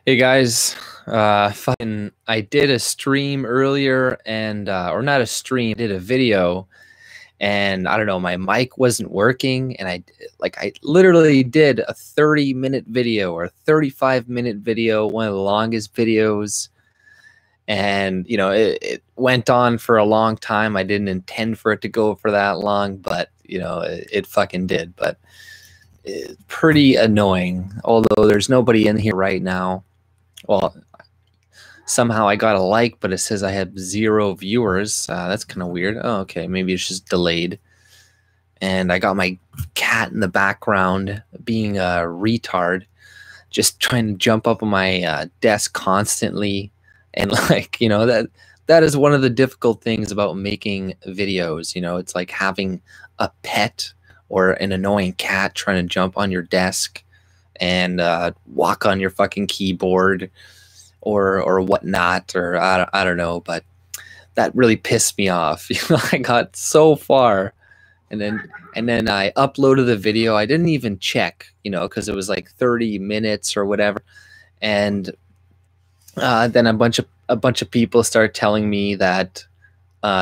Hey guys, fucking, I did a stream earlier and, or not a stream, I did a video and I don't know, my mic wasn't working and I literally did a 30-minute video or 35-minute video, one of the longest videos. And, it went on for a long time. I didn't intend for it to go for that long, but, it fucking did. But it's pretty annoying, although there's nobody in here right now. Well, somehow I got a like, but it says I have 0 viewers. That's kind of weird. Oh, okay, maybe it's just delayed. And I got my cat in the background being a retard, just trying to jump up on my desk constantly. And that is one of the difficult things about making videos. It's like having a pet or an annoying cat trying to jump on your desk and walk on your fucking keyboard or whatnot, or I don't know, but that really pissed me off. I got so far, and then I uploaded the video. I didn't even check, because it was like 30 minutes or whatever, and then a bunch of people started telling me that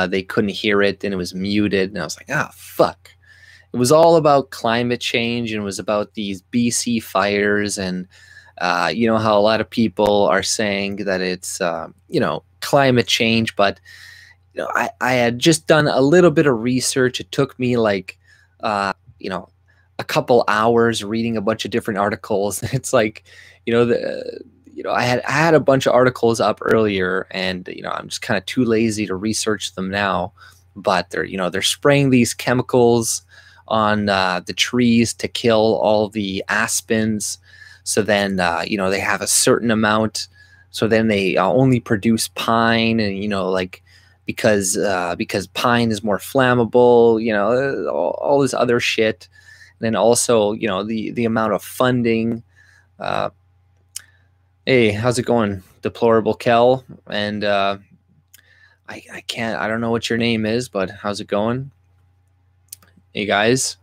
they couldn't hear it and it was muted, and I was like, ah, fuck. It was all about climate change, and it was about these BC fires, and how a lot of people are saying that it's climate change, but I had just done a little bit of research. It took me like a couple hours reading a bunch of different articles. It's like I had a bunch of articles up earlier, and I'm just kind of too lazy to research them now. But they're spraying these chemicals on the trees to kill all the aspens. So then, they have a certain amount. So then they only produce pine, and because pine is more flammable. All this other shit. And then also, the amount of funding. Hey, how's it going, Deplorable Kel? And I don't know what your name is, but how's it going? Hey guys.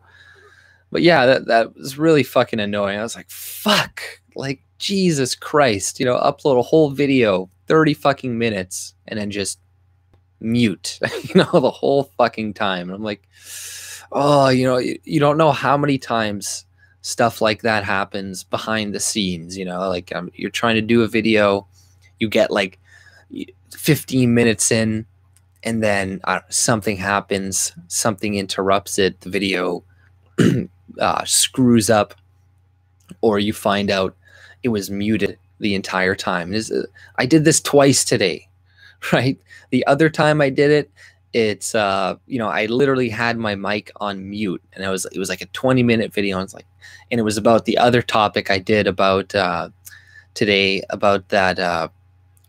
But yeah, that was really fucking annoying. I was like, fuck, like, Jesus Christ, upload a whole video, 30 fucking minutes, and then just mute, the whole fucking time. And I'm like, oh, you don't know how many times stuff like that happens behind the scenes, you're trying to do a video, you get like 15 minutes in, and then something happens, something interrupts it, the video screws up, or you find out it was muted the entire time. I did this twice today, right? The other time I did it, it's I literally had my mic on mute, and it was like a 20-minute video. And it was about the other topic I did about today, about that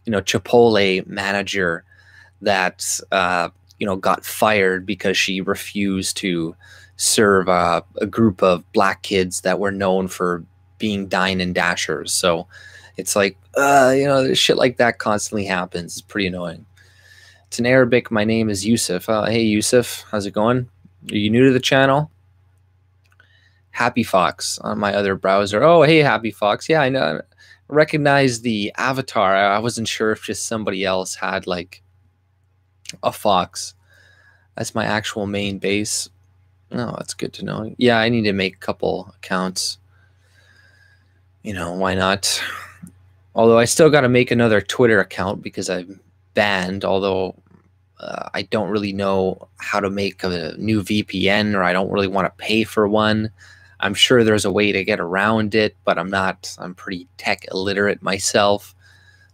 Chipotle manager that got fired because she refused to serve a group of black kids that were known for being dine and dashers. So it's like shit like that constantly happens. It's pretty annoying. It's in Arabic. My name is Yusuf. Hey Yusuf, how's it going? Are you new to the channel? Happy Fox on my other browser. Oh, hey Happy Fox. Yeah, I know. I recognize the avatar. I wasn't sure if just somebody else had like a fox. That's my actual main base. Oh, that's good to know. Yeah, I need to make a couple accounts. Why not? Although I still got to make another Twitter account because I'm banned, although I don't really know how to make a new VPN, or I don't really want to pay for one. I'm sure there's a way to get around it, but I'm pretty tech illiterate myself.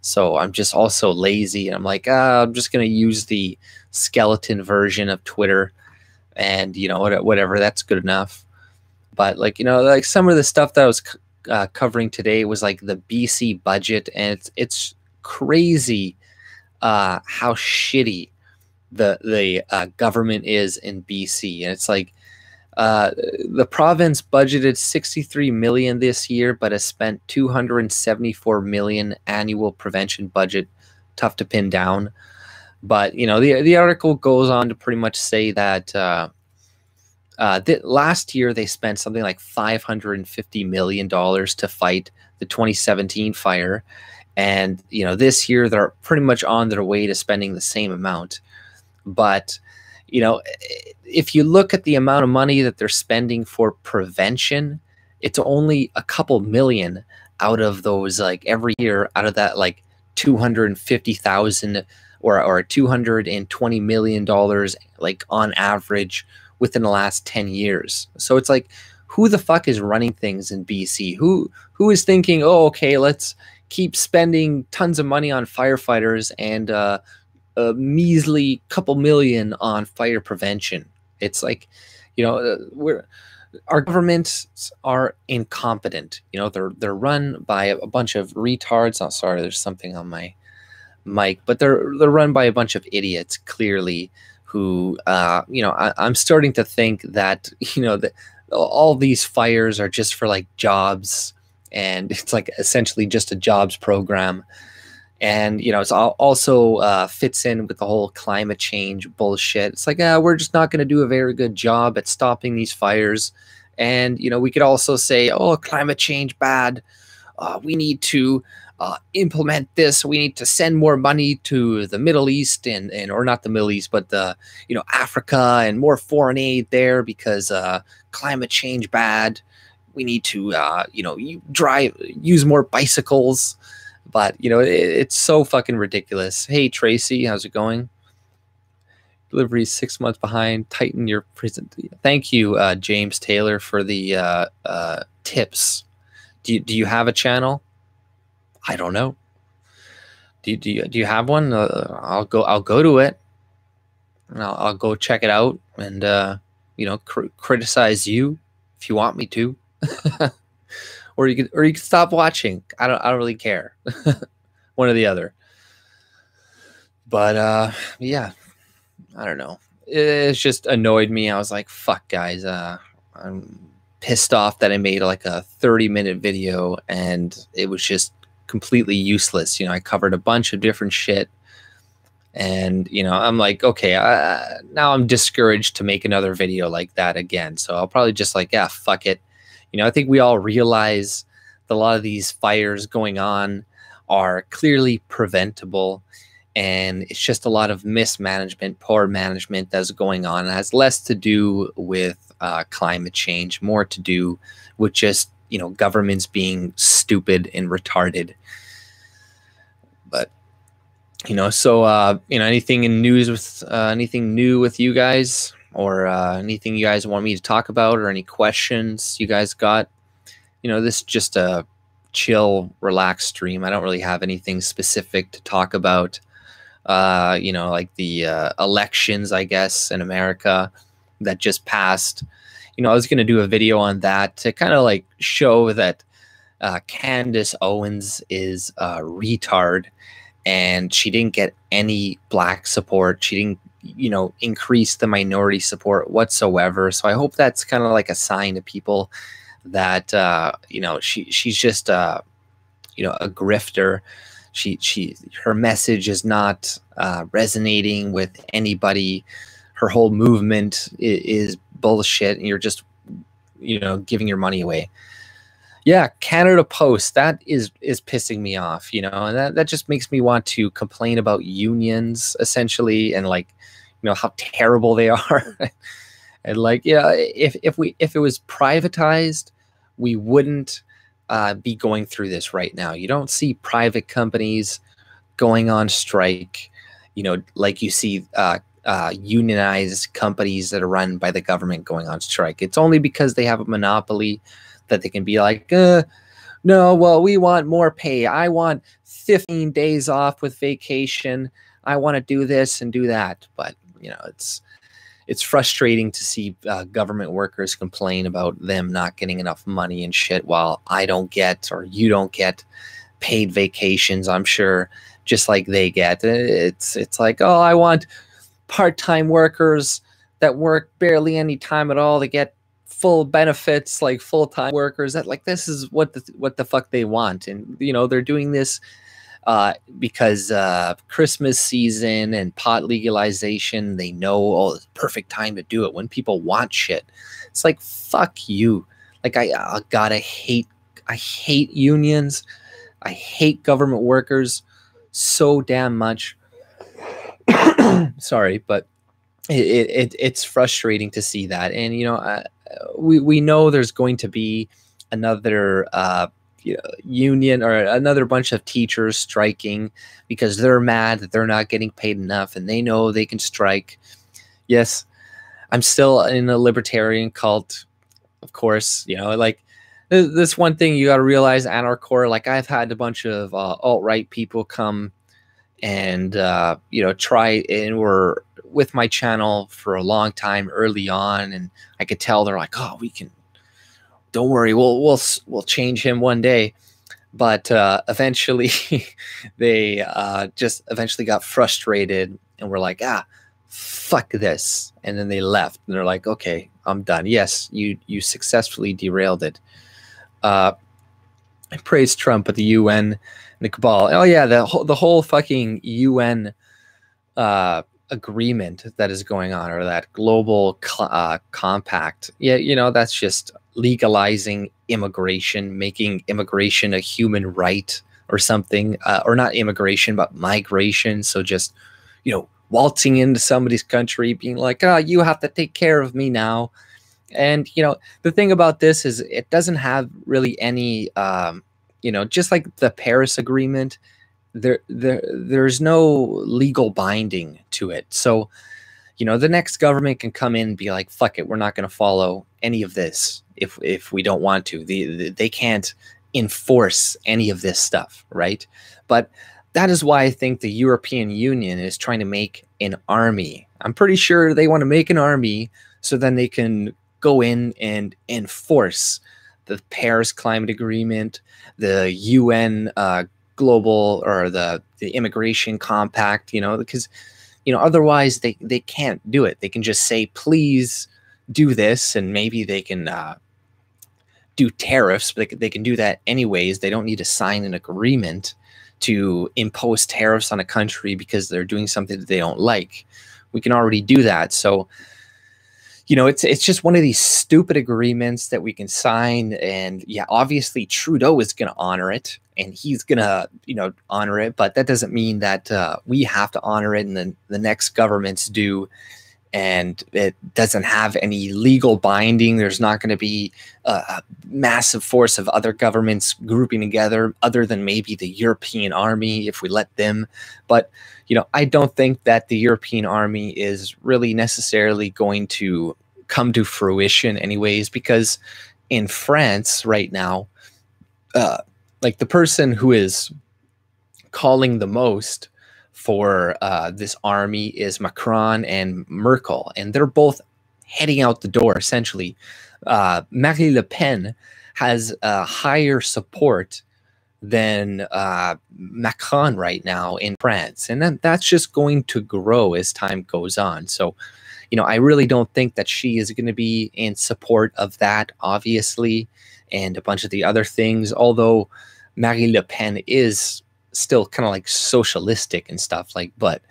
So I'm just also lazy, and I'm like, I'm just going to use the skeleton version of Twitter, and whatever, that's good enough. But like some of the stuff that I was covering today was like the BC budget, and it's crazy how shitty the government is in BC. And it's like the province budgeted 63 million this year, but has spent 274 million annual prevention budget. Tough to pin down. But the article goes on to pretty much say that Last year they spent something like $550 million to fight the 2017 fire, and this year they're pretty much on their way to spending the same amount. But if you look at the amount of money that they're spending for prevention, it's only a couple million out of those, like every year, out of that like 250,000 or $220 million, like on average within the last 10 years. So it's like, who the fuck is running things in BC? Who is thinking, oh, okay, let's keep spending tons of money on firefighters and a measly couple million on fire prevention? It's like, our governments are incompetent. They're run by a bunch of retards. Oh, sorry, there's something on my mic, but they're run by a bunch of idiots, clearly, who I'm starting to think that that all these fires are just for like jobs, and it's like essentially just a jobs program. And it's also fits in with the whole climate change bullshit. It's like, we're just not going to do a very good job at stopping these fires. And we could also say, oh, climate change bad. We need to implement this. We need to send more money to the Middle East and or not the Middle East, but the Africa, and more foreign aid there because climate change bad. We need to use more bicycles. But it's so fucking ridiculous. Hey Tracy, how's it going? Delivery 6 months behind. Tighten your prison. Thank you, James Taylor, for the tips. Do you have a channel? I don't know. Do you have one? I'll go to it. And I'll go check it out and criticize you if you want me to. Or you can stop watching. I don't really care. One or the other. But yeah, I don't know. It's just annoyed me. I was like, fuck guys, I'm pissed off that I made like a 30-minute video and it was just completely useless. I covered a bunch of different shit, and I'm like, okay, now I'm discouraged to make another video like that again. So I'll probably just like, yeah, fuck it. I think we all realize that a lot of these fires going on are clearly preventable, and it's just a lot of mismanagement, poor management that's going on. It has less to do with climate change, more to do with just, governments being stupid and retarded. But, so, anything in news with, anything new with you guys? Or anything you guys want me to talk about, or any questions you guys got? This is just a chill, relaxed stream. I don't really have anything specific to talk about. Like the elections, I guess, in America that just passed. I was going to do a video on that to kind of like show that Candace Owens is a retard, and she didn't get any black support. She didn't increase the minority support whatsoever. So I hope that's kind of like a sign to people that she's just a grifter. Her message is not resonating with anybody. Her whole movement is bullshit, and you're just giving your money away. Yeah, Canada Post, that is pissing me off, and that just makes me want to complain about unions essentially, and like how terrible they are. And like, yeah, if it was privatized, we wouldn't be going through this right now. You don't see private companies going on strike, like you see unionized companies that are run by the government going on strike. It's only because they have a monopoly that they can be like, no, well, we want more pay. I want 15 days off with vacation. I want to do this and do that. But it's frustrating to see government workers complain about them not getting enough money and shit, while I don't get, or you don't get, paid vacations, I'm sure, just like they get. It's like, oh, I want part-time workers that work barely any time at all to get full benefits like full-time workers. That, like, this is what the fuck they want. And they're doing this because Christmas season and pot legalization, they know, oh, it's the perfect time to do it when people want shit. It's like, fuck you. Like, God, I hate unions. I hate government workers so damn much. Sorry, but it's frustrating to see that. And, you know, we know there's going to be another union or another bunch of teachers striking because they're mad that they're not getting paid enough and they know they can strike. Yes, I'm still in a libertarian cult, of course. You know, like, this one thing you got to realize, Anarchor, like, I've had a bunch of alt-right people come and you know, try, and were with my channel for a long time early on, and I could tell they're like, oh, we can, don't worry, we'll change him one day. But eventually they just eventually got frustrated and were like, fuck this, and then they left and they're like, okay, I'm done. Yes, you successfully derailed it. I praise Trump, but the UN and the cabal. Oh yeah, the whole fucking UN agreement that is going on, or that global compact. Yeah, you know, that's just legalizing immigration, making immigration a human right or something, or not immigration, but migration. So just, you know, waltzing into somebody's country, being like, you have to take care of me now. And, you know, the thing about this is it doesn't have really any, you know, just like the Paris Agreement, there's no legal binding to it. So, you know, the next government can come in and be like, fuck it, we're not going to follow any of this if we don't want to. They can't enforce any of this stuff, right? But that is why I think the European Union is trying to make an army. I'm pretty sure they want to make an army so then they can go in and enforce the Paris Climate Agreement, the UN global, or the immigration compact, you know, because, you know, otherwise they can't do it. They can just say, please do this, and maybe they can do tariffs, but they can do that anyways. They don't need to sign an agreement to impose tariffs on a country because they're doing something that they don't like. We can already do that. So, you know, it's just one of these stupid agreements that we can sign. And yeah, obviously Trudeau is going to honor it, and he's going to, you know, honor it. But that doesn't mean that we have to honor it and then the next governments do. And it doesn't have any legal binding. There's not going to be a massive force of other governments grouping together, other than maybe the European army, if we let them. But, you know, I don't think that the European army is really necessarily going to come to fruition anyways, because in France right now, like, the person who is calling the most for this army is Macron and Merkel, and they're both heading out the door, essentially. Marine Le Pen has higher support than Macron right now in France, and then that's just going to grow as time goes on. So, you know, I really don't think that she is going to be in support of that, obviously, and a bunch of the other things, although Marine Le Pen is still kind of like socialistic and stuff, like, but,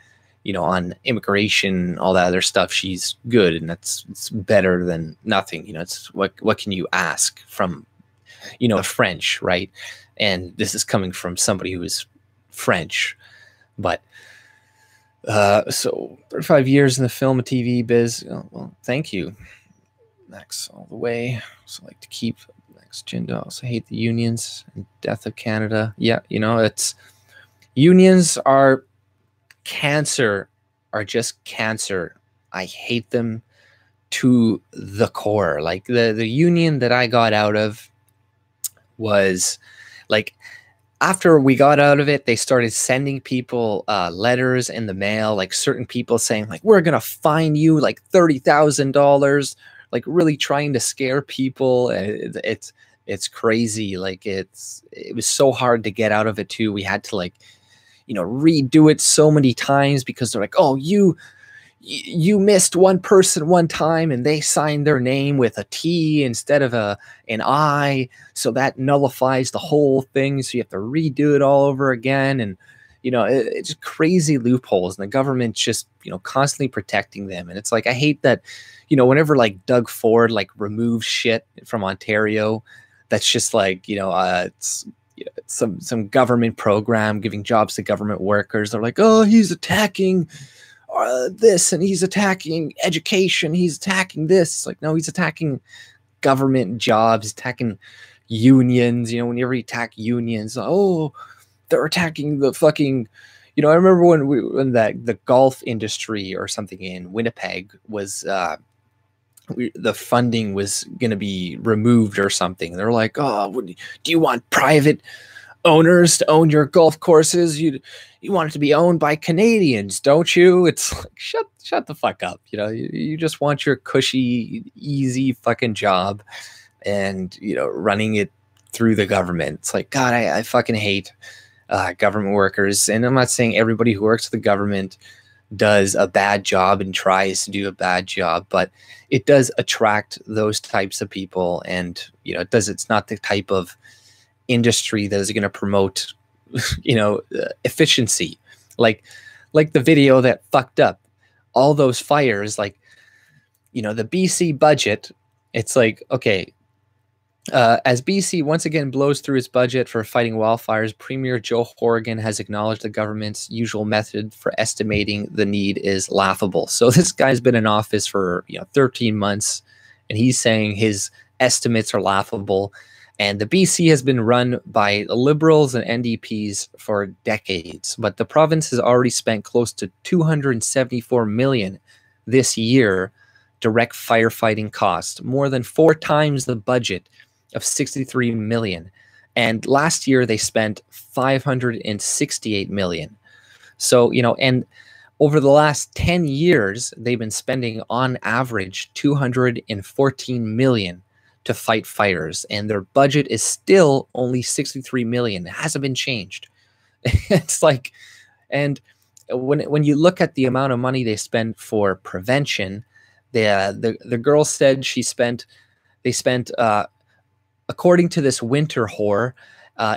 you know, on immigration, all that other stuff, she's good, and it's better than nothing. You know, it's what can you ask from, you know, the French, right? And this is coming from somebody who is French. But so 35 years in the film and TV biz. Oh, well, thank you, Max, all the way. So like to keep Max Jindo. Also hate the unions and death of Canada. Yeah, you know, it's unions are cancer, are just cancer. I hate them to the core. Like the union that I got out of was like, after we got out of it, they started sending people letters in the mail, like certain people saying like, we're going to fine you like $30,000, like really trying to scare people. It's crazy. Like it was so hard to get out of it too. We had to, like, you know, redo it so many times because they're like, oh, you you missed one person one time and they signed their name with a T instead of an I, so that nullifies the whole thing, so you have to redo it all over again. And it's crazy loopholes, and the government's just constantly protecting them. And it's like, I hate that whenever like Doug Ford like removes shit from Ontario, that's just like it's some government program giving jobs to government workers. They're like, oh, he's attacking this, and he's attacking education, he's attacking this. It's like, no, he's attacking government jobs, attacking unions. Whenever you attack unions, oh, they're attacking the fucking, I remember when the golf industry or something in Winnipeg was the funding was going to be removed or something. They're like, oh, do you want private owners to own your golf courses? You want it to be owned by Canadians, don't you? It's like, shut the fuck up. You just want your cushy, easy fucking job, and running it through the government. It's like, God, I fucking hate government workers. And I'm not saying everybody who works for the government does a bad job and tries to do a bad job, but it does attract those types of people. And it's not the type of industry that is going to promote efficiency, like the video that fucked up all those fires. Like the BC budget, it's like, okay, as BC once again blows through its budget for fighting wildfires, Premier Joe Horgan has acknowledged the government's usual method for estimating the need is laughable. So this guy's been in office for 13 months, and he's saying his estimates are laughable. And the BC has been run by Liberals and NDPs for decades, but the province has already spent close to $274 million this year direct firefighting costs, more than 4 times the budget of $63 million. And last year they spent $568 million. So, and over the last 10 years, they've been spending on average $214 million to fight fires, and their budget is still only $63 million. It hasn't been changed. It's like, and when you look at the amount of money they spend for prevention, the girl said they spent according to this winter whore,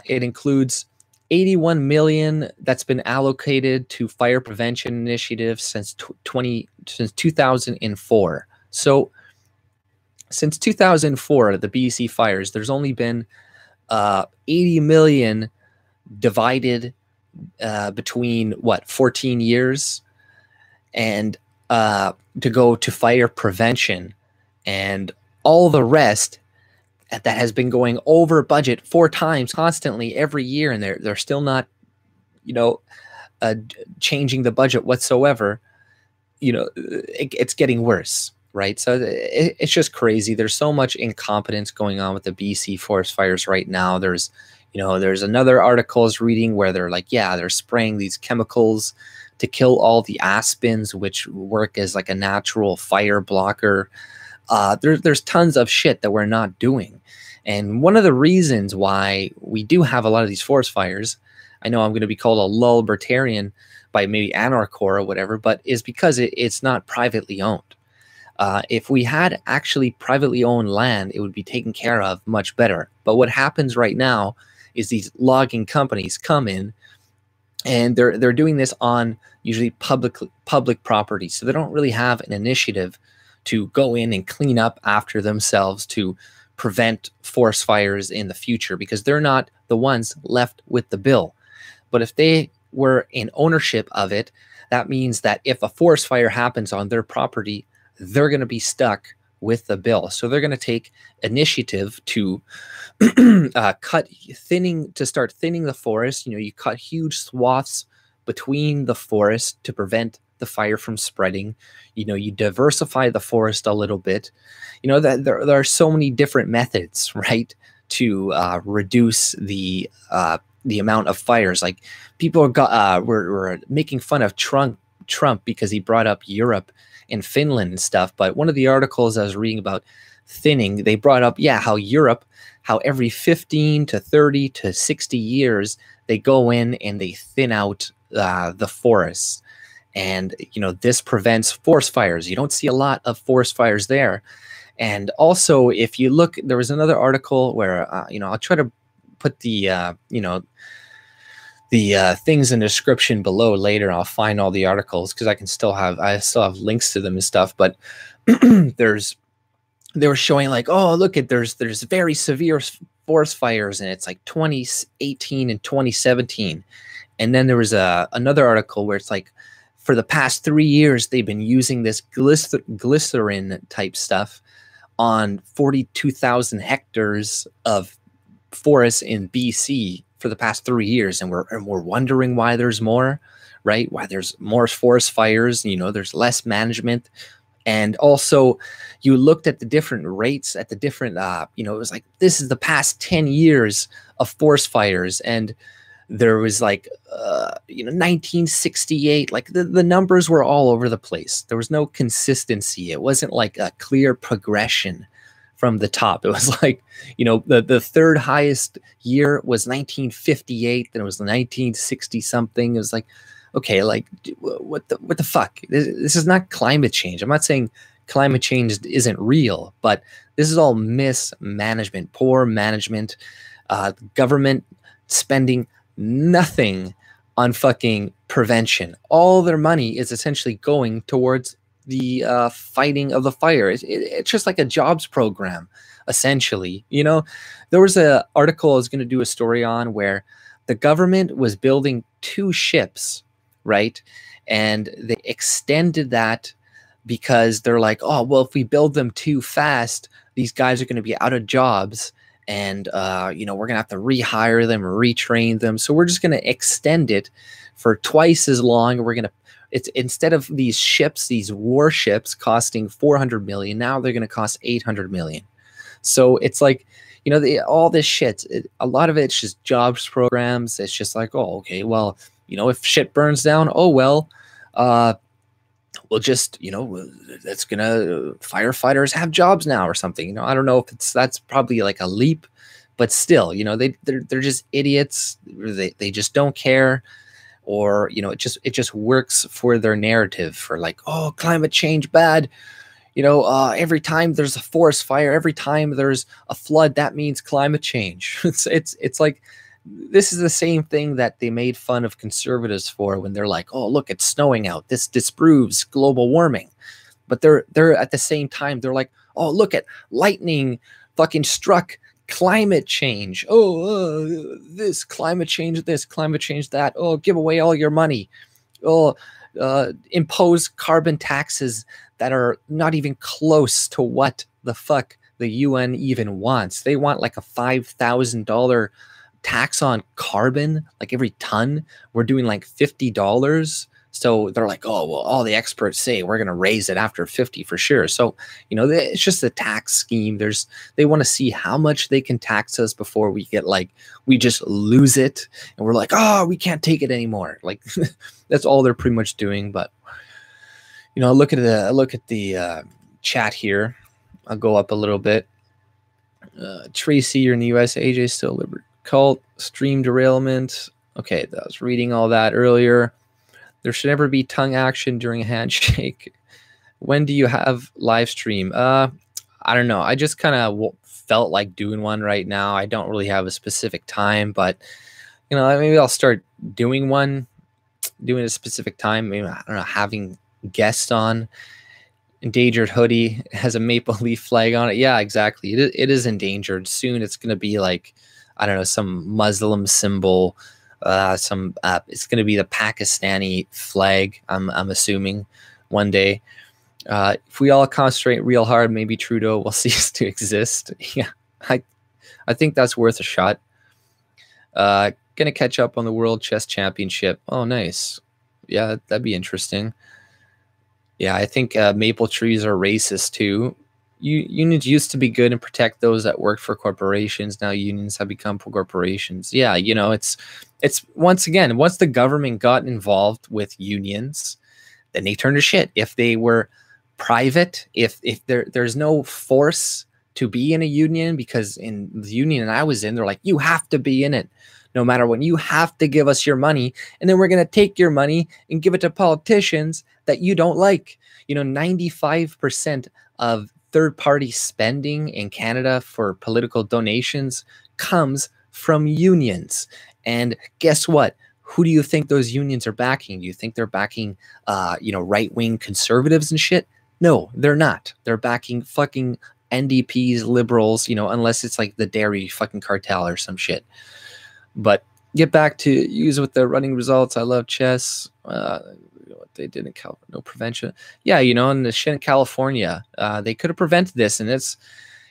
it includes $81 million that's been allocated to fire prevention initiatives since 2004. So since 2004, the BC fires, there's only been $80 million divided between 14 years, and to go to fire prevention, and all the rest that has been going over budget 4 times constantly every year, and they're still not changing the budget whatsoever. It's getting worse, right? So it's just crazy. There's so much incompetence going on with the BC forest fires right now. There's another article I was reading where they're like, yeah, they're spraying these chemicals to kill all the aspens, which work as like a natural fire blocker. There's tons of shit that we're not doing. And one of the reasons why we do have a lot of these forest fires, I know I'm going to be called a lull-libertarian by maybe Anarchor or whatever, but is because it's not privately owned. If we had actually privately owned land, it would be taken care of much better. But what happens right now is these logging companies come in, and they're doing this on usually public property. So they don't really have an initiative to go in and clean up after themselves to prevent forest fires in the future, because they're not the ones left with the bill. But if they were in ownership of it, that means that if a forest fire happens on their property, they're going to be stuck with the bill. So they're going to take initiative to start thinning the forest. You cut huge swaths between the forest to prevent the fire from spreading. You diversify the forest a little bit. That there are so many different methods, right, to reduce the amount of fires. Like, people were making fun of Trump because he brought up Europe and Finland and stuff. But one of the articles I was reading about thinning, they brought up, how Europe, how every 15 to 30 to 60 years, they go in and they thin out the forests. And, you know, this prevents forest fires. You don't see a lot of forest fires there. And also, if you look, there was another article where, you know, I'll try to put the, you know, the things in the description below later. I'll find all the articles because I still have links to them and stuff. But they were showing like, oh, look at there's very severe forest fires, and it's like 2018 and 2017. And then there was another article where it's like, for the past 3 years, they've been using this glycerin type stuff on 42,000 hectares of forests in BC for the past 3 years, and we're wondering why there's more, right? Why there's more forest fires? You know, there's less management, and also you looked at the different rates at the different, you know, it was like this is the past 10 years of forest fires, and there was like, you know, 1968, like the numbers were all over the place. There was no consistency. It wasn't like a clear progression from the top. It was like, you know, the third highest year was 1958, then it was 1960 something. It was like, okay, like what the fuck? This is not climate change. I'm not saying climate change isn't real, but this is all mismanagement, poor management, government spending nothing on fucking prevention. All their money is essentially going towards the fighting of the fire. It's just like a jobs program, essentially. You know, there was an article I was going to do a story on where the government was building 2 ships, right? And they extended that because they're like, oh, well, if we build them too fast, these guys are going to be out of jobs. And, you know, we're going to have to rehire them, retrain them. So we're just going to extend it for twice as long. We're going to, it's instead of these ships, these warships costing 400 million, now they're going to cost 800 million. So it's like, you know, all this shit, a lot of it's just jobs programs. It's just like, oh, okay, well, you know, if shit burns down, oh, well, we'll just, you know, that's gonna, firefighters have jobs now or something. You know, I don't know if that's probably like a leap, but still, you know, they're just idiots. They just don't care, or, you know, it just works for their narrative for like, oh, climate change bad. You know, every time there's a forest fire, every time there's a flood, that means climate change. It's like, this is the same thing that they made fun of conservatives for when they're like, oh, look, it's snowing out. This disproves global warming. But they're at the same time, they're like, oh, look at lightning fucking struck climate change. Oh, this climate change, that. Oh, give away all your money. Oh, impose carbon taxes that are not even close to what the fuck the UN even wants. They want like a $5,000 tax on carbon, like every ton. We're doing like $50. So they're like, oh, well, all the experts say we're going to raise it after 50 for sure. So, you know, it's just a tax scheme. They want to see how much they can tax us before we get like, we just lose it. And we're like, oh, we can't take it anymore. Like that's all they're pretty much doing. But, you know, look at the chat here. I'll go up a little bit. Tracy, you're in the US. AJ still liberty. Cult, stream derailment. Okay, I was reading all that earlier. There should never be tongue action during a handshake. When do you have live stream? I don't know. I just kind of felt like doing one right now. I don't really have a specific time, but you know, maybe I'll start doing a specific time. Maybe, I don't know, having guests on. Endangered hoodie has a maple leaf flag on it. Yeah, exactly. It is endangered. Soon it's going to be like, I don't know, some Muslim symbol. It's going to be the Pakistani flag. I'm assuming one day. If we all concentrate real hard, maybe Trudeau will cease to exist. Yeah, I think that's worth a shot. Gonna catch up on the World Chess Championship. Oh, nice. Yeah, that'd be interesting. Yeah, I think maple trees are racist too. Unions used to be good and protect those that work for corporations. Now unions have become corporations. Yeah, you know, it's once again, once the government got involved with unions, then they turned to shit. If they were private, if there's no force to be in a union, because in the union I was in, they're like, you have to be in it. no matter what. You have to give us your money, and then we're going to take your money and give it to politicians that you don't like. 95% of third-party spending in Canada for political donations comes from unions. And guess what? Who do you think those unions are backing? Do you think they're backing, right-wing conservatives and shit? No, they're not. They're backing fucking NDPs, liberals, unless it's like the dairy fucking cartel or some shit. But get back to use with the running results. I love chess. What they did in no prevention. Yeah, in the shit in California, they could have prevented this, and it's,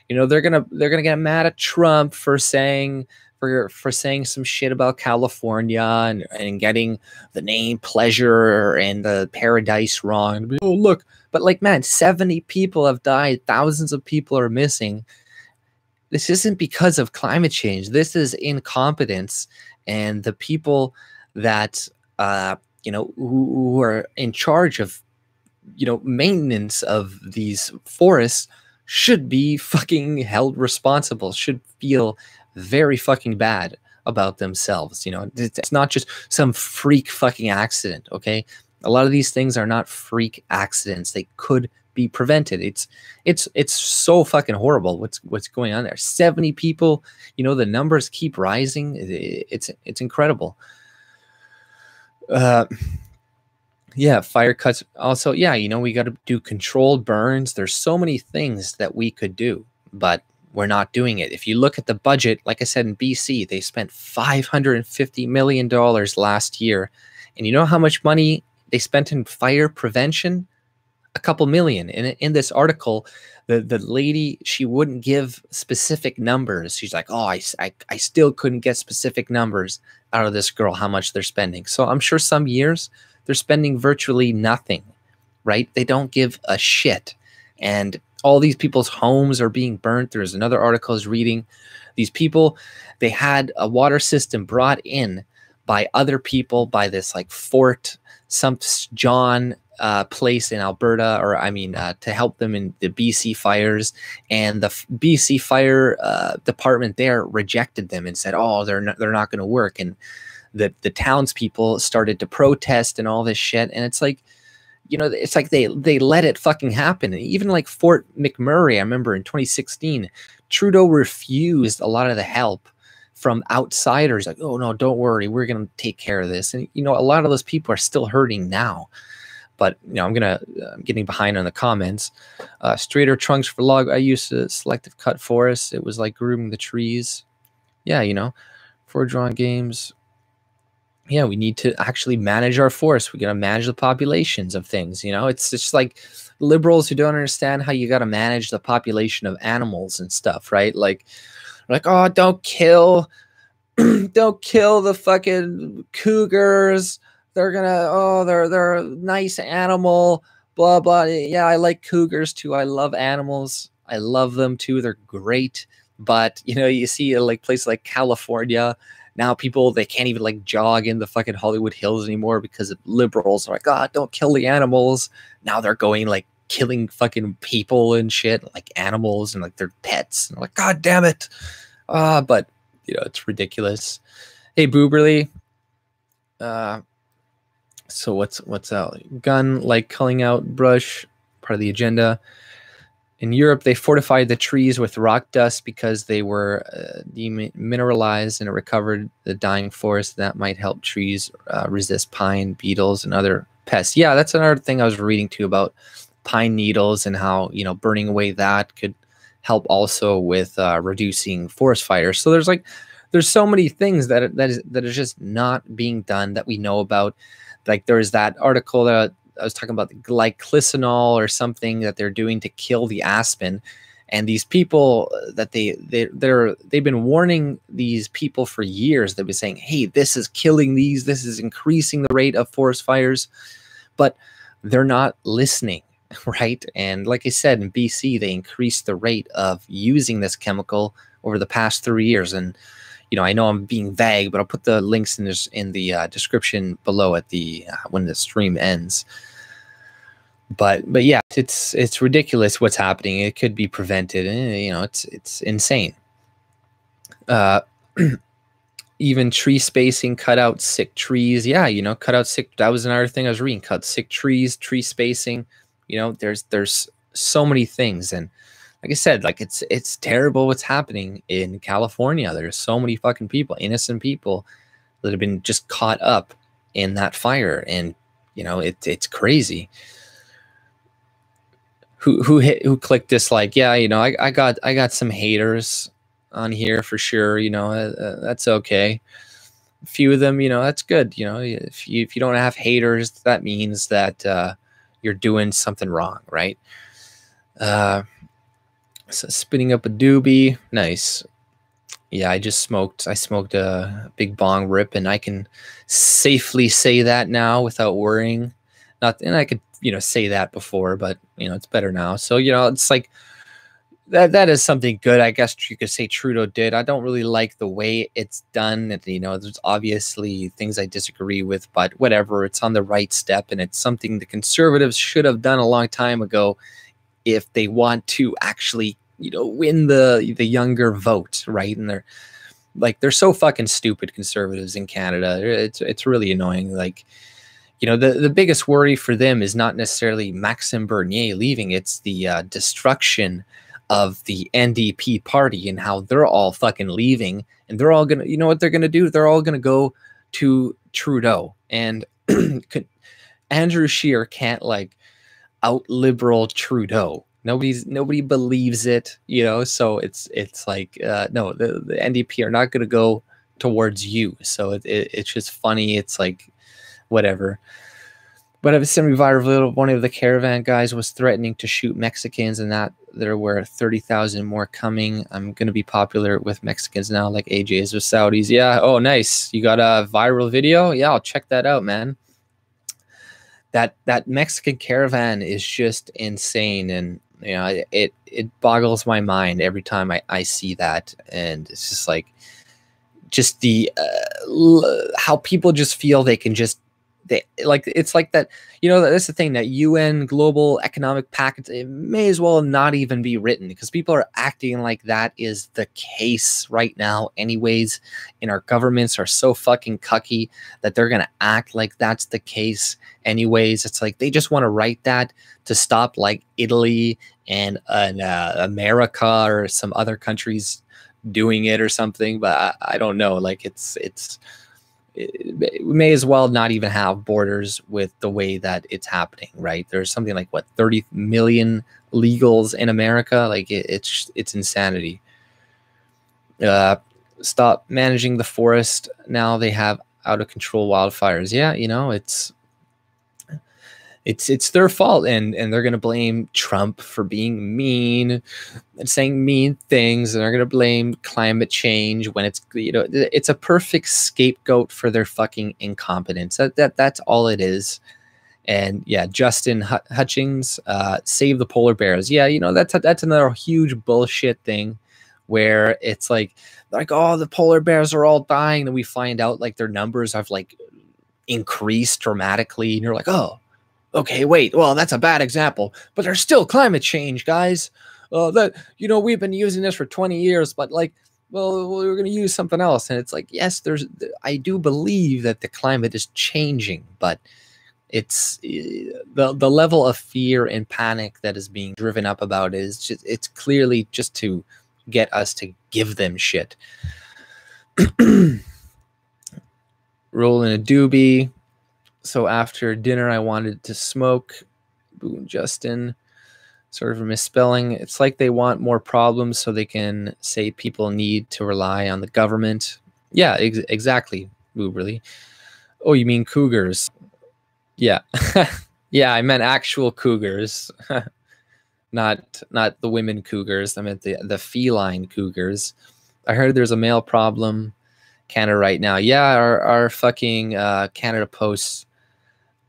they're gonna get mad at Trump for saying some shit about California and getting the name pleasure and the paradise wrong. Oh, look. But like, man, 70 people have died. Thousands of people are missing. This isn't because of climate change. This is incompetence. And the people that, who are in charge of, maintenance of these forests should be fucking held responsible, should feel very fucking bad about themselves. It's not just some freak fucking accident, okay? A lot of these things are not freak accidents. They could be prevented. It's so fucking horrible what's going on there. 70 people, the numbers keep rising. It's incredible. Yeah, fire cuts. Also, yeah, we got to do controlled burns. There's so many things that we could do, but we're not doing it. If you look at the budget, like I said, in BC, they spent $550 million last year. And you know how much money they spent in fire prevention? A couple million. In this article, the lady, she wouldn't give specific numbers. She's like, oh, I still couldn't get specific numbers out of this girl, how much they're spending. So I'm sure some years they're spending virtually nothing, right? They don't give a shit. And all these people's homes are being burnt. There's another article I was reading. These people, they had a water system brought in by other people, by this like Fort John place in Alberta, or to help them in the BC fires, and the BC fire department there rejected them and said, oh, they're not going to work. And the townspeople started to protest and all this shit. And it's like, it's like they let it fucking happen. And even like Fort McMurray, I remember in 2016, Trudeau refused a lot of the help from outsiders. Like, oh no, don't worry, we're gonna take care of this. And a lot of those people are still hurting now. But I'm getting behind on the comments. Straighter trunks for log. I used to selective cut forests. It was like grooming the trees. Yeah, for drawn games. Yeah, we need to actually manage our forests. We got to manage the populations of things. It's just like liberals who don't understand how you got to manage the population of animals and stuff, right? Like, oh, don't kill the fucking cougars. They're they're a nice animal, blah, blah. Yeah, I like cougars too. I love animals. I love them too. They're great. But, you see like places like California, now people, they can't even like jog in the fucking Hollywood Hills anymore because liberals are like, oh, don't kill the animals. Now they're going like killing fucking people and shit, like animals and like their pets. And like, God damn it. But, it's ridiculous. Hey, Booberly. So what's out? Gun, like culling out brush, part of the agenda. In Europe, they fortified the trees with rock dust because they were demineralized, and it recovered the dying forest. That might help trees resist pine, beetles, and other pests. Yeah, that's another thing I was reading too about pine needles and how burning away that could help also with reducing forest fires. So there's so many things that are just not being done that we know about. Like there's that article that I was talking about, the glycosylenol or something that they're doing to kill the aspen, and these people that they've been warning these people for years. They've been saying, hey, this is killing these, this is increasing the rate of forest fires, but they're not listening, right? And like I said, in BC, they increased the rate of using this chemical over the past 3 years. And I know I'm being vague, but I'll put the links in the description below at the when the stream ends. But yeah, it's ridiculous what's happening. It could be prevented. And, it's insane. even tree spacing, cut out sick trees. Yeah, you know, cut out sick. That was another thing I was reading. Cut sick trees, tree spacing. You know, there's so many things, and like I said, like it's terrible what's happening in California. There's so many fucking people, innocent people, that have been just caught up in that fire, and you know, it's crazy. Who clicked dislike? Yeah, you know, I got some haters on here for sure. You know, that's okay. A few of them, you know, that's good. You know, if you don't have haters, that means that you're doing something wrong, right? So spinning up a doobie, nice. Yeah, I smoked a big bong rip, and I can safely say that now without worrying. Not, and I could, you know, say that before, but you know, it's better now. So, you know, it's like that is something good. I guess you could say Trudeau did. I don't really like the way it's done. And, you know, there's obviously things I disagree with, but whatever, it's on the right step, and it's something the Conservatives should have done a long time ago if they want to actually, you know, win the younger vote, right? And they're so fucking stupid, Conservatives in Canada. It's really annoying. Like, you know, the biggest worry for them is not necessarily Maxime Bernier leaving. It's the destruction of the NDP party and how they're all fucking leaving, and they're all gonna, you know what they're gonna do? They're all gonna go to Trudeau, and Andrew Scheer can't like out liberal Trudeau. Nobody believes it, you know. So it's like no, the NDP are not gonna go towards you. So it's just funny. It's like whatever. But I've seen viral. One of the caravan guys was threatening to shoot Mexicans, and that there were 30,000 more coming. I'm going to be popular with Mexicans now, like AJ is with Saudis. Yeah. Oh, nice. You got a viral video? Yeah, I'll check that out, man. That Mexican caravan is just insane, and you know, it boggles my mind every time I see that, and it's just like, just the how people just feel they can just. Like, it's like that, you know, that's the thing, that UN global economic package, it may as well not even be written, because people are acting like that is the case right now anyways, and our governments are so fucking cucky that they're gonna act like that's the case anyways. It's like they just want to write that to stop like Italy and America or some other countries doing it or something, but I don't know, like we may as well not even have borders with the way that it's happening, right? There's something like, what, 30 million legals in America? Like, it's insanity. Stop managing the forest. Now they have out of control wildfires. Yeah, you know, it's their fault, and they're going to blame Trump for being mean and saying mean things, and they're going to blame climate change when it's, you know, it's a perfect scapegoat for their fucking incompetence. That's all it is. And yeah, Justin Hutchings, save the polar bears. Yeah, you know, that's another huge bullshit thing where it's like, oh, the polar bears are all dying, and we find out like their numbers have like increased dramatically, and you're like, oh, okay, wait, well, that's a bad example, but there's still climate change, guys. That, you know, we've been using this for 20 years, but like, well, we're going to use something else. And it's like, yes, I do believe that the climate is changing, but it's the level of fear and panic that is being driven up about it is just, it's clearly just to get us to give them shit. Rolling a doobie. So after dinner, I wanted to smoke. Boom, Justin. Sort of a misspelling. It's like they want more problems so they can say people need to rely on the government. Yeah, exactly, Booberly. Oh, you mean cougars? Yeah. Yeah, I meant actual cougars. not the women cougars. I meant the feline cougars. I heard there's a male problem Canada right now. Yeah, our fucking Canada Posts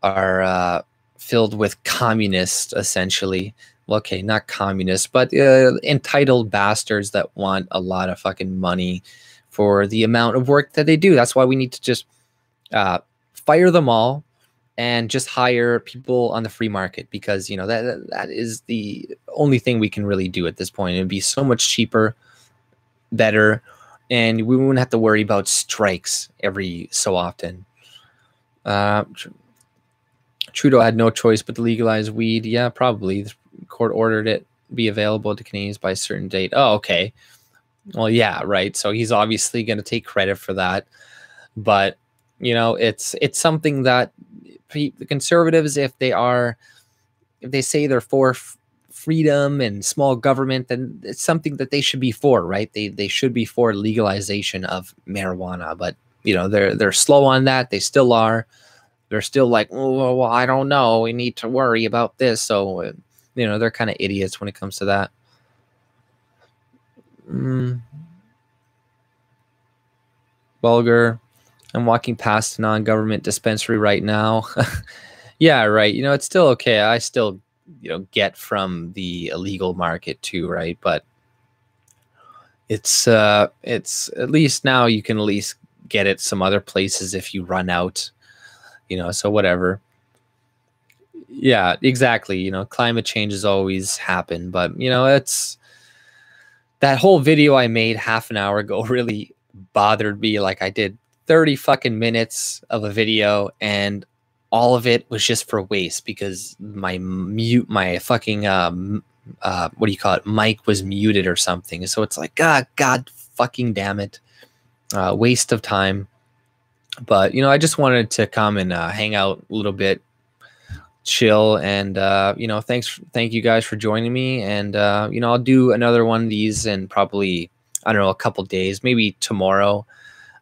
are filled with communists, essentially. Well, okay, not communists, but entitled bastards that want a lot of fucking money for the amount of work that they do. That's why we need to just fire them all and just hire people on the free market, because, you know, that is the only thing we can really do at this point. It'd be so much cheaper, better, and we wouldn't have to worry about strikes every so often. Trudeau had no choice but to legalize weed. Yeah, probably. The court ordered it be available to Canadians by a certain date. Oh, okay. Well, yeah, right. So he's obviously going to take credit for that. But, you know, it's something that the Conservatives, if they say they're for freedom and small government, then it's something that they should be for, right? They should be for legalization of marijuana. But, you know, they're slow on that. They still are. They're still like, oh, well, I don't know. We need to worry about this. So, you know, they're kind of idiots when it comes to that. Vulgar. I'm walking past a non-government dispensary right now. Yeah, right. You know, it's still okay. I still, you know, get from the illegal market too, right? But it's at least now you can at least get it some other places if you run out. You know, so whatever. Yeah, exactly. You know, climate changes always happen, but you know, it's that whole video I made half an hour ago really bothered me. Like I did 30 fucking minutes of a video and all of it was just for waste because my fucking what do you call it, mic was muted or something. So it's like, god fucking damn it, waste of time. But you know, I just wanted to come and hang out a little bit, chill, and you know, thank you guys for joining me. And you know, I'll do another one of these in probably, I don't know, a couple days, maybe tomorrow.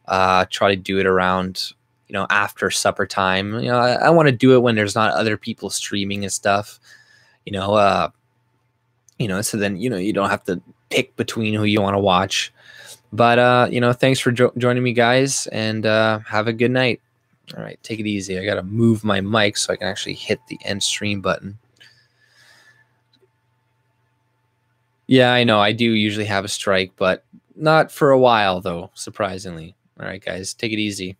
Try to do it around, you know, after supper time. You know, I want to do it when there's not other people streaming and stuff. You know, so then, you know, you don't have to pick between who you want to watch. But you know, thanks for joining me, guys, and have a good night. All right, take it easy. I gotta move my mic so I can actually hit the end stream button. Yeah, I know. I do usually have a strike, but not for a while, though, surprisingly. All right, guys, take it easy.